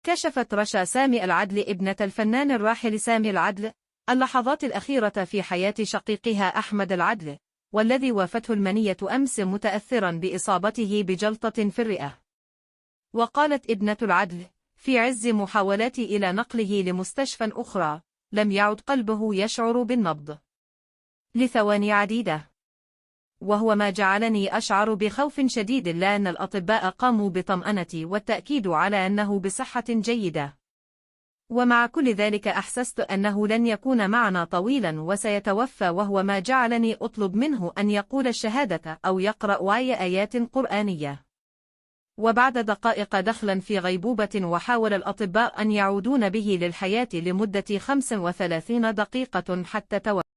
كشفت رشا سامي العدل ابنة الفنان الراحل سامي العدل اللحظات الأخيرة في حياة شقيقها أحمد العدل، والذي وافته المنية أمس متأثرا بإصابته بجلطة في الرئة. وقالت ابنة العدل: في عز محاولاتي إلى نقله لمستشفى أخرى، لم يعد قلبه يشعر بالنبض لثواني عديدة، وهو ما جعلني أشعر بخوف شديد، لأن الأطباء قاموا بطمأنتي والتأكيد على أنه بصحة جيدة، ومع كل ذلك أحسست أنه لن يكون معنا طويلا وسيتوفى، وهو ما جعلني أطلب منه أن يقول الشهادة أو يقرأ أي آيات قرآنية. وبعد دقائق دخلا في غيبوبة، وحاول الأطباء أن يعودون به للحياة لمدة 35 دقيقة حتى توفى.